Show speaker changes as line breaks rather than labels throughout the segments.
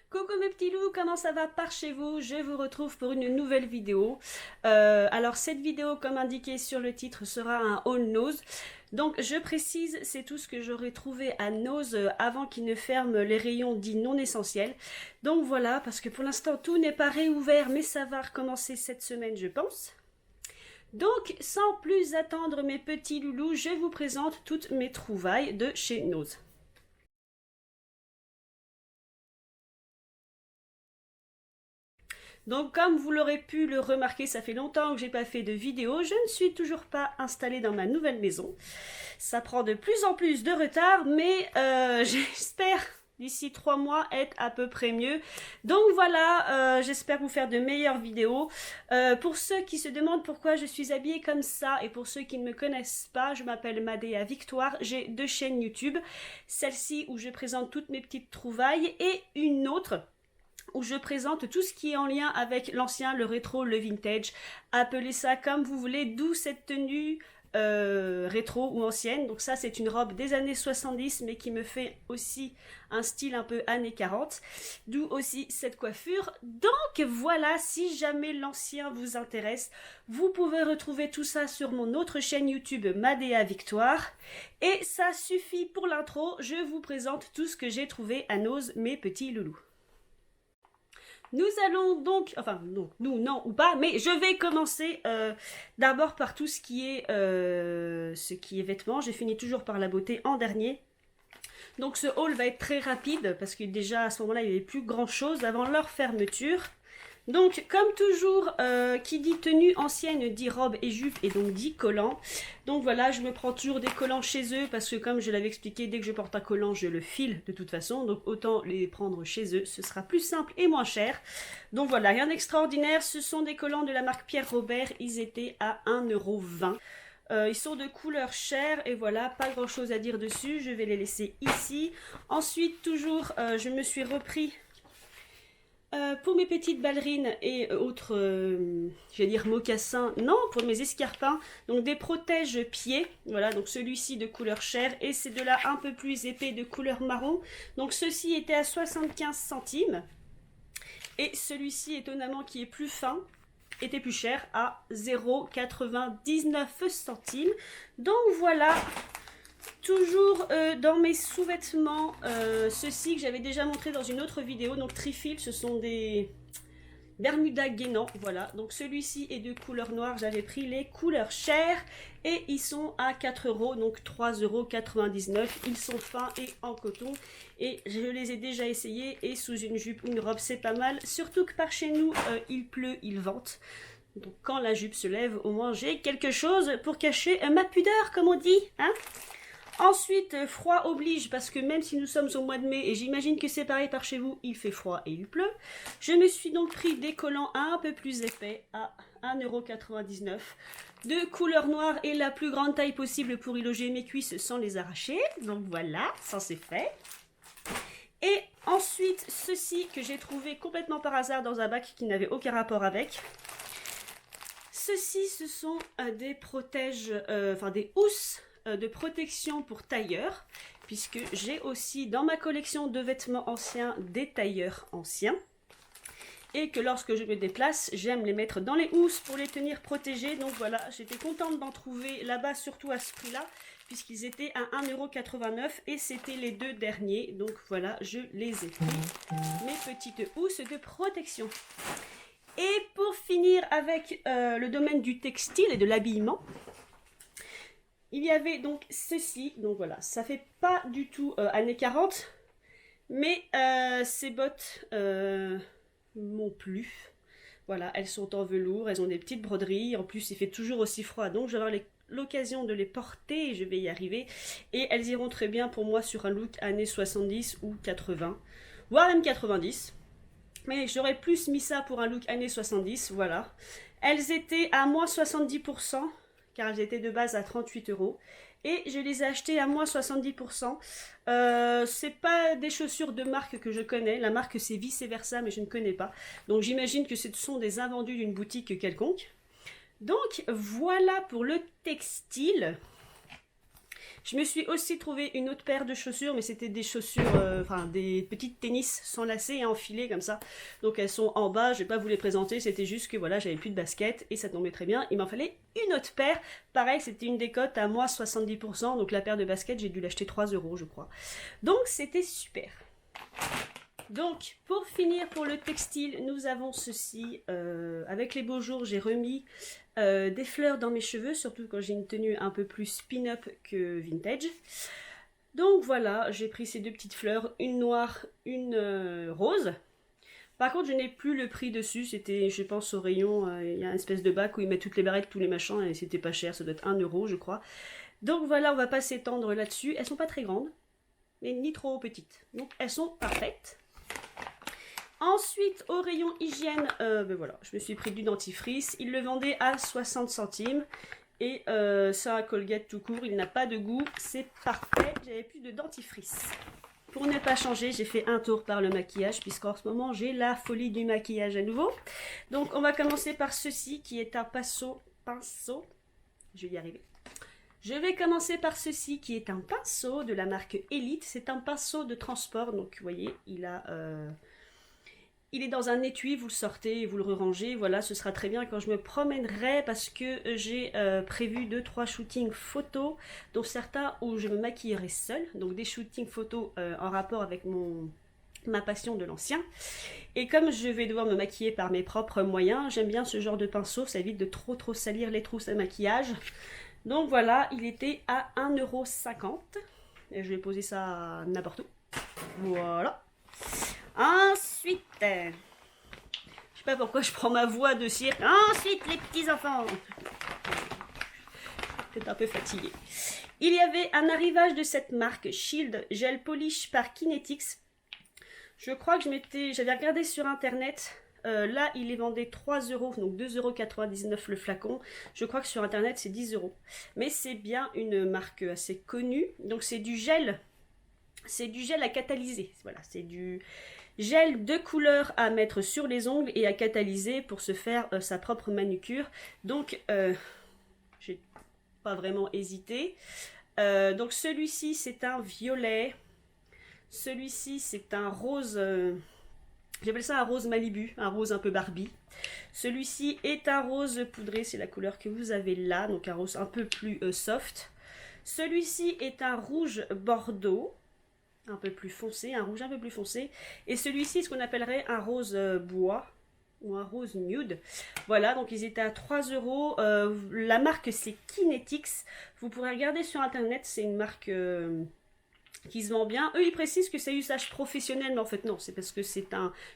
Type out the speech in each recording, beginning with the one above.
Coucou mes petits loups, comment ça va par chez vous? Je vous retrouve pour une nouvelle vidéo. Alors cette vidéo, comme indiqué sur le titre, sera un haul Nose. Donc je précise, c'est tout ce que j'aurais trouvé à Nose avant qu'ils ne ferment les rayons dits non essentiels. Donc voilà, parce que pour l'instant tout n'est pas réouvert, mais ça va recommencer cette semaine je pense. Donc sans plus attendre mes petits loulous, je vous présente toutes mes trouvailles de chez Nose. Donc comme vous l'aurez pu le remarquer, ça fait longtemps que j'ai pas fait de vidéo, je ne suis toujours pas installée dans ma nouvelle maison. Ça prend de plus en plus de retard, mais j'espère d'ici 3 mois être à peu près mieux. Donc voilà, j'espère vous faire de meilleures vidéos. Pour ceux qui se demandent pourquoi je suis habillée comme ça, et pour ceux qui ne me connaissent pas, je m'appelle Madea Victoire, j'ai 2 chaînes YouTube. Celle-ci où je présente toutes mes petites trouvailles, et une autre où je présente tout ce qui est en lien avec l'ancien, le rétro, le vintage. Appelez ça comme vous voulez, d'où cette tenue rétro ou ancienne. Donc ça, c'est une robe des années 70, mais qui me fait aussi un style un peu années 40. D'où aussi cette coiffure. Donc voilà, si jamais l'ancien vous intéresse, vous pouvez retrouver tout ça sur mon autre chaîne YouTube, Madea Victoire. Et ça suffit pour l'intro, je vous présente tout ce que j'ai trouvé à Nose, mes petits loulous. Nous allons donc, enfin non, nous non ou pas, mais je vais commencer d'abord par tout ce qui est vêtements. J'ai fini toujours par la beauté en dernier. Donc ce haul va être très rapide parce que déjà à ce moment-là il n'y avait plus grand chose avant leur fermeture. Donc comme toujours, qui dit tenue ancienne dit robe et jupe et donc dit collant. Donc voilà, je me prends toujours des collants chez eux parce que comme je l'avais expliqué, dès que je porte un collant je le file de toute façon. Donc autant les prendre chez eux, ce sera plus simple et moins cher. Donc voilà, rien d'extraordinaire, ce sont des collants de la marque Pierre Robert, ils étaient à 1,20 €. Ils sont de couleur chair et voilà, pas grand chose à dire dessus, je vais les laisser ici. Ensuite toujours, je me suis repris pour mes petites ballerines et autres, je vais dire mocassins, non, pour mes escarpins, donc des protèges pieds, voilà, donc celui-ci de couleur chair et c'est de là un peu plus épais de couleur marron, donc ceci était à 75 centimes et celui-ci étonnamment qui est plus fin était plus cher à 0,99 centimes, donc voilà. Toujours dans mes sous-vêtements, ceux-ci que j'avais déjà montré dans une autre vidéo, donc Trifil, ce sont des Bermuda gainants, voilà. Donc celui-ci est de couleur noire, j'avais pris les couleurs chères et ils sont à 4 €, donc 3,99 €. Ils sont fins et en coton et je les ai déjà essayés et sous une jupe ou une robe c'est pas mal, surtout que par chez nous il pleut, il vente. Donc quand la jupe se lève, au moins j'ai quelque chose pour cacher ma pudeur comme on dit, hein. Ensuite, froid oblige, parce que même si nous sommes au mois de mai, et j'imagine que c'est pareil par chez vous, il fait froid et il pleut, je me suis donc pris des collants un peu plus épais à 1,99 € de couleur noire et la plus grande taille possible pour y loger mes cuisses sans les arracher. Donc voilà, ça c'est fait. Et ensuite, ceci que j'ai trouvé complètement par hasard dans un bac qui n'avait aucun rapport avec. Ceci, ce sont des protèges, enfin des housses de protection pour tailleurs, puisque j'ai aussi dans ma collection de vêtements anciens des tailleurs anciens et que lorsque je me déplace j'aime les mettre dans les housses pour les tenir protégés. Donc voilà, j'étais contente d'en trouver là-bas, surtout à ce prix là puisqu'ils étaient à 1,89 € et c'était les 2 derniers. Donc voilà, je les ai pris, mes petites housses de protection. Et pour finir avec le domaine du textile et de l'habillement, il y avait donc ceci, donc voilà, ça fait pas du tout années 40, mais ces bottes m'ont plu. Voilà, elles sont en velours, elles ont des petites broderies, en plus il fait toujours aussi froid, donc je vais avoir l'occasion de les porter, je vais y arriver, et elles iront très bien pour moi sur un look années 70 ou 80, voire même 90. Mais j'aurais plus mis ça pour un look années 70, voilà. Elles étaient à moins 70%, car elles étaient de base à 38 €. Et je les ai achetées à moins 70%. C'est pas des chaussures de marque que je connais. La marque c'est Vice Versa, mais je ne connais pas. Donc j'imagine que ce sont des invendus d'une boutique quelconque. Donc voilà pour le textile. Je me suis aussi trouvé une autre paire de chaussures, mais c'était des chaussures, enfin des petites tennis sans lacets et enfilées comme ça. Donc elles sont en bas, je vais pas vous les présenter, c'était juste que voilà, j'avais plus de basket et ça tombait très bien. Il m'en fallait une autre paire. Pareil, c'était une décote à moi 70%, donc la paire de baskets, j'ai dû l'acheter 3 € je crois. Donc c'était super. Donc, pour finir pour le textile, nous avons ceci. Avec les beaux jours, j'ai remis des fleurs dans mes cheveux, surtout quand j'ai une tenue un peu plus spin-up que vintage. Donc voilà, j'ai pris ces deux petites fleurs, une noire, une rose. Par contre, je n'ai plus le prix dessus, c'était, je pense, au rayon, il y a une espèce de bac où ils mettent toutes les barrettes, tous les machins, et c'était pas cher, ça doit être 1 € je crois. Donc voilà, on va pas s'étendre là-dessus. Elles sont pas très grandes, mais ni trop petites. Donc elles sont parfaites. Ensuite, au rayon hygiène, ben voilà, je me suis pris du dentifrice. Il le vendait à 60 centimes. Et ça, à Colgate tout court, il n'a pas de goût. C'est parfait, j'avais plus de dentifrice. Pour ne pas changer, j'ai fait un tour par le maquillage, puisqu'en ce moment, j'ai la folie du maquillage à nouveau. Donc, on va commencer par ceci, qui est un pinceau. Je vais y arriver. Je vais commencer par ceci, qui est un pinceau de la marque Elite. C'est un pinceau de transport, donc vous voyez, il est dans un étui, vous le sortez et vous le rangez. Voilà, ce sera très bien quand je me promènerai parce que j'ai prévu 2-3 shootings photos, dont certains où je me maquillerai seule. Donc des shootings photos en rapport avec ma passion de l'ancien. Et comme je vais devoir me maquiller par mes propres moyens, j'aime bien ce genre de pinceau, ça évite de trop salir les trousses à maquillage. Donc voilà, il était à 1,50 €. Et je vais poser ça n'importe où. Voilà. Ensuite, je sais pas pourquoi je prends ma voix de cirque. Ensuite, les petits enfants. C'est un peu fatigué. Il y avait un arrivage de cette marque Shield Gel Polish par Kinetics. Je crois que j'avais regardé sur internet. Là, il les vendait 3 €, donc 2,99 € le flacon. Je crois que sur internet, c'est 10 €. Mais c'est bien une marque assez connue. Donc c'est du gel. C'est du gel à catalyser. Voilà, c'est du gel de couleur à mettre sur les ongles et à catalyser pour se faire sa propre manucure. Donc, j'ai pas vraiment hésité. Donc, celui-ci, c'est un violet. Celui-ci, c'est un rose. J'appelle ça un rose Malibu, un rose un peu Barbie. Celui-ci est un rose poudré, c'est la couleur que vous avez là, donc un rose un peu plus soft. Celui-ci est un rouge Bordeaux. Un peu plus foncé, un rouge un peu plus foncé. Et celui-ci, ce qu'on appellerait un rose bois ou un rose nude. Voilà, donc ils étaient à 3 €. La marque, c'est Kinetics. Vous pourrez regarder sur internet, c'est une marque qui se vend bien. Eux, ils précisent que c'est usage professionnel, mais en fait, non, c'est parce que c'est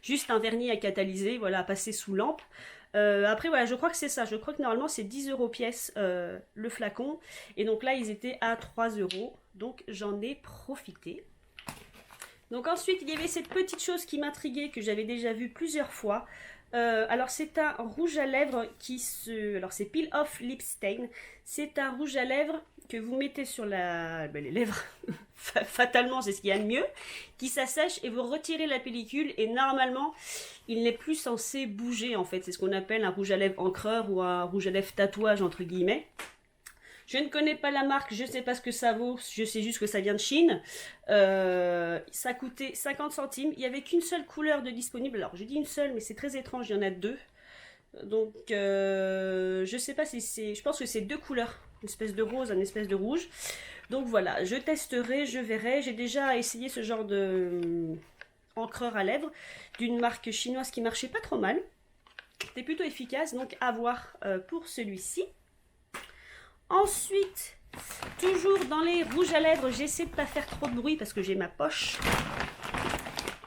juste un vernis à catalyser, voilà, à passer sous lampe. Après, voilà, je crois que c'est ça. Je crois que normalement, c'est 10 € pièce le flacon. Et donc là, ils étaient à 3 €. Donc, j'en ai profité. Donc ensuite, il y avait cette petite chose qui m'intriguait, que j'avais déjà vue plusieurs fois. Alors c'est un rouge à lèvres alors c'est Peel Off Lip Stain. C'est un rouge à lèvres que vous mettez sur les lèvres. Fatalement, c'est ce qu'il y a de mieux. Qui s'assèche et vous retirez la pellicule. Et normalement, il n'est plus censé bouger en fait. C'est ce qu'on appelle un rouge à lèvres encreur ou un rouge à lèvres tatouage entre guillemets. Je ne connais pas la marque, je ne sais pas ce que ça vaut, je sais juste que ça vient de Chine. Ça coûtait 50 centimes, il n'y avait qu'une seule couleur de disponible. Alors je dis une seule, mais c'est très étrange, il y en a deux. Donc je ne sais pas si c'est... Je pense que c'est deux couleurs, une espèce de rose, une espèce de rouge. Donc voilà, je testerai, je verrai. J'ai déjà essayé ce genre de encreur à lèvres d'une marque chinoise qui marchait pas trop mal. C'était plutôt efficace, donc à voir pour celui-ci. Ensuite, toujours dans les rouges à lèvres, j'essaie de ne pas faire trop de bruit parce que j'ai ma poche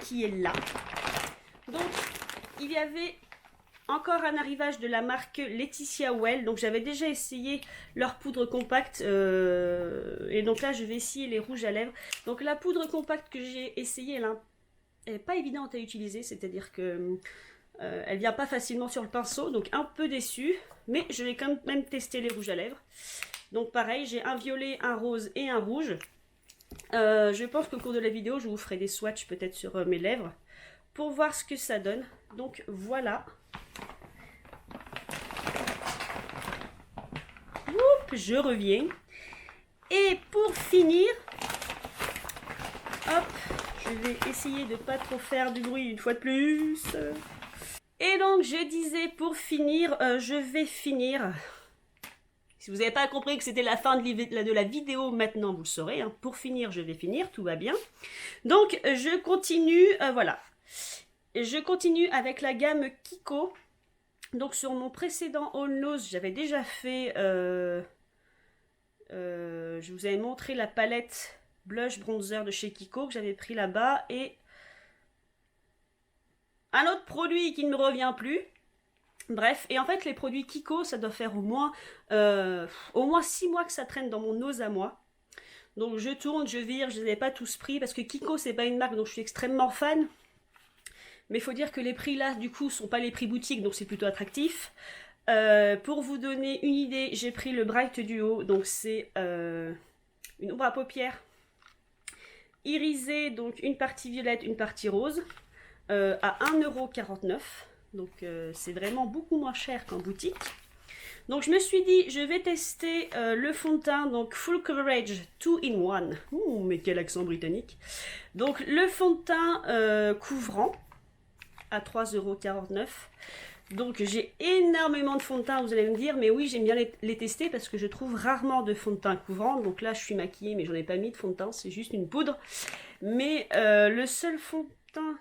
qui est là. Donc, il y avait encore un arrivage de la marque Laetitia Well. Donc, j'avais déjà essayé leur poudre compacte. Et donc là, je vais essayer les rouges à lèvres. Donc, la poudre compacte que j'ai essayée, elle n'est pas évidente à utiliser. C'est-à-dire que... elle vient pas facilement sur le pinceau, donc un peu déçue, mais je vais quand même tester les rouges à lèvres. Donc pareil, j'ai un violet, un rose et un rouge. Je pense qu'au cours de la vidéo, je vous ferai des swatchs peut-être sur mes lèvres pour voir ce que ça donne. Donc voilà. Oups, je reviens. Et pour finir, hop, je vais essayer de pas trop faire du bruit une fois de plus. Et donc je disais pour finir, je vais finir. Si vous n'avez pas compris que c'était la fin de la vidéo, maintenant vous le saurez. Hein. Pour finir, je vais finir, tout va bien. Donc je continue, voilà. Je continue avec la gamme Kiko. Donc sur mon précédent All Nose, j'avais déjà fait... je vous avais montré la palette blush bronzer de chez Kiko que j'avais pris là-bas. Et un autre produit qui ne me revient plus. Bref, et en fait les produits Kiko, ça doit faire au moins 6 mois que ça traîne dans mon nose à moi. Donc je tourne, je vire, je ne les ai pas tous pris parce que Kiko c'est pas une marque dont je suis extrêmement fan. Mais il faut dire que les prix là du coup sont pas les prix boutique, donc c'est plutôt attractif. Pour vous donner une idée, j'ai pris le Bright Duo, donc c'est une ombre à paupières irisée, donc une partie violette, une partie rose, à 1,49 €. Donc c'est vraiment beaucoup moins cher qu'en boutique. Donc je me suis dit, je vais tester le fond de teint, donc Full Coverage 2-in-1. Mais quel accent britannique. Donc le fond de teint couvrant à 3,49 €. Donc j'ai énormément de fond de teint, vous allez me dire, mais oui, j'aime bien les tester parce que je trouve rarement de fond de teint couvrant. Donc là, je suis maquillée, mais j'en ai pas mis de fond de teint, c'est juste une poudre. Mais le seul fond de teint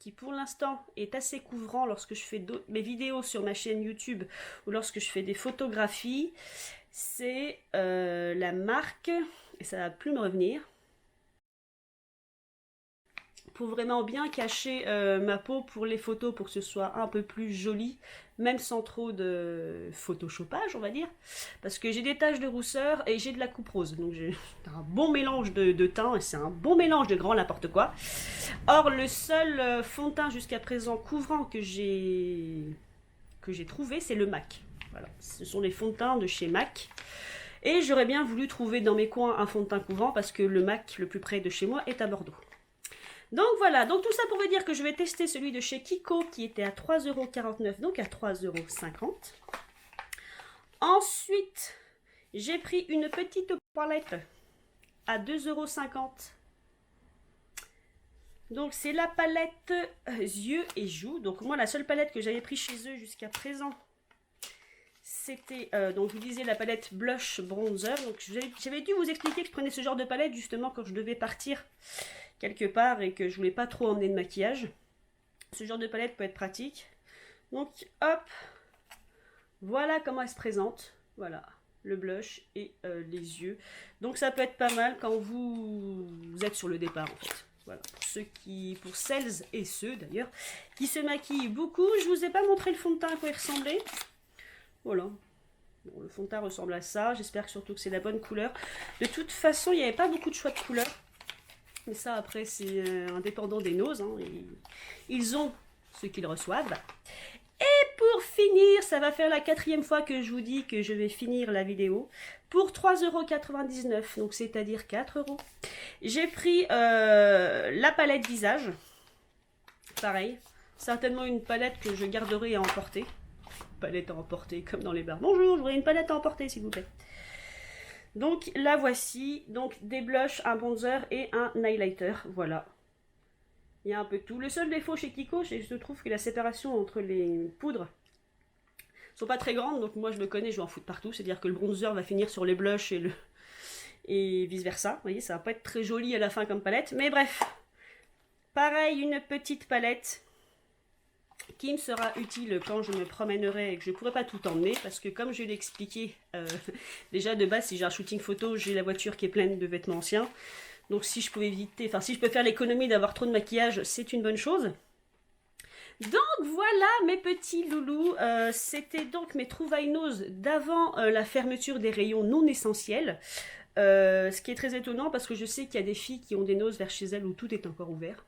qui pour l'instant est assez couvrant lorsque je fais mes vidéos sur ma chaîne YouTube ou lorsque je fais des photographies, c'est la marque, et ça va plus me revenir, pour vraiment bien cacher ma peau pour les photos, pour que ce soit un peu plus joli, même sans trop de photoshopage, on va dire, parce que j'ai des taches de rousseur et j'ai de la coupe rose, donc j'ai un bon mélange de teint, et c'est un bon mélange de grand n'importe quoi. Or, le seul fond de teint jusqu'à présent couvrant que j'ai trouvé, c'est le MAC. Voilà, ce sont les fonds de teint de chez MAC. Et j'aurais bien voulu trouver dans mes coins un fond de teint couvrant, parce que le MAC le plus près de chez moi est à Bordeaux. Donc voilà, donc tout ça pour vous dire que je vais tester celui de chez Kiko qui était à 3,49 €, donc à 3,50 €. Ensuite, j'ai pris une petite palette à 2,50 €. Donc c'est la palette yeux et joues. Donc moi la seule palette que j'avais pris chez eux jusqu'à présent, c'était, donc je vous disais, la palette blush bronzer. Donc j'avais dû vous expliquer que je prenais ce genre de palette justement quand je devais partir quelque part et que je voulais pas trop emmener de maquillage. Ce genre de palette peut être pratique. Donc hop, voilà comment elle se présente. Voilà, le blush et les yeux. Donc ça peut être pas mal quand vous êtes sur le départ en fait. Voilà, pour celles et ceux d'ailleurs qui se maquillent beaucoup. Je vous ai pas montré le fond de teint à quoi il ressemblait. Voilà. Bon, le fond de teint ressemble à ça. J'espère surtout que c'est la bonne couleur. De toute façon, il n'y avait pas beaucoup de choix de couleurs. Mais ça, après, c'est indépendant des noses. Hein. Ils ont ce qu'ils reçoivent. Et pour finir, ça va faire la 4e fois que je vous dis que je vais finir la vidéo. Pour 3,99 €, donc c'est-à-dire 4 €. J'ai pris la palette visage. Pareil. Certainement une palette que je garderai à emporter. Palette à emporter comme dans les bars. Bonjour, je voudrais une palette à emporter s'il vous plaît. Donc la voici, donc des blushs, un bronzer et un highlighter, voilà. Il y a un peu de tout. Le seul défaut chez Kiko, c'est que je trouve que la séparation entre les poudres sont pas très grandes, donc moi je me connais, je vais en foutre partout, c'est-à-dire que le bronzer va finir sur les blushs et vice versa. Vous voyez, ça va pas être très joli à la fin comme palette, mais bref. Pareil, une petite palette qui me sera utile quand je me promènerai et que je ne pourrai pas tout emmener parce que comme je l'ai expliqué déjà de base, si j'ai un shooting photo, j'ai la voiture qui est pleine de vêtements anciens, donc si je pouvais éviter, enfin si je peux faire l'économie d'avoir trop de maquillage, c'est une bonne chose. Donc voilà mes petits loulous, c'était donc mes trouvailles nose d'avant la fermeture des rayons non essentiels, ce qui est très étonnant parce que je sais qu'il y a des filles qui ont des noses vers chez elles où tout est encore ouvert.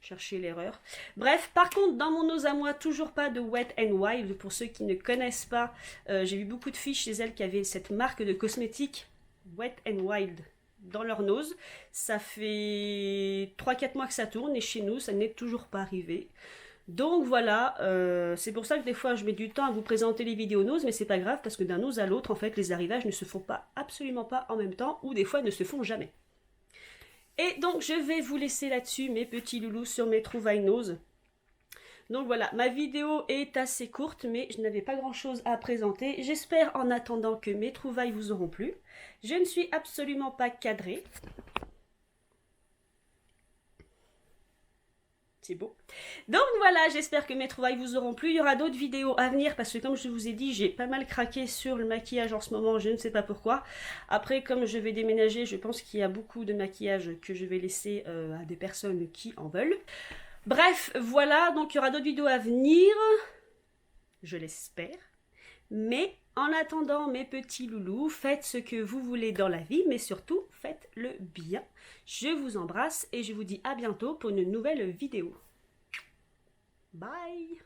Chercher l'erreur. Bref, par contre, dans mon nose à moi, toujours pas de Wet n Wild. Pour ceux qui ne connaissent pas, j'ai vu beaucoup de filles chez elles qui avaient cette marque de cosmétiques Wet n Wild dans leur nose. Ça fait 3-4 mois que ça tourne et chez nous, ça n'est toujours pas arrivé. Donc voilà, c'est pour ça que des fois je mets du temps à vous présenter les vidéos nose, mais c'est pas grave parce que d'un nose à l'autre, en fait, les arrivages ne se font pas, absolument pas en même temps, ou des fois ne se font jamais. Et donc je vais vous laisser là-dessus, mes petits loulous, sur mes trouvailles nose. Donc voilà, ma vidéo est assez courte, mais je n'avais pas grand-chose à présenter. J'espère en attendant que mes trouvailles vous auront plu. Je ne suis absolument pas cadrée. C'est beau. Donc voilà, j'espère que mes trouvailles vous auront plu. Il y aura d'autres vidéos à venir parce que comme je vous ai dit, j'ai pas mal craqué sur le maquillage en ce moment, je ne sais pas pourquoi. Après, comme je vais déménager, je pense qu'il y a beaucoup de maquillage que je vais laisser à des personnes qui en veulent. Bref, voilà, donc il y aura d'autres vidéos à venir, je l'espère. Mais en attendant, mes petits loulous, faites ce que vous voulez dans la vie, mais surtout, faites-le bien. Je vous embrasse et je vous dis à bientôt pour une nouvelle vidéo. Bye!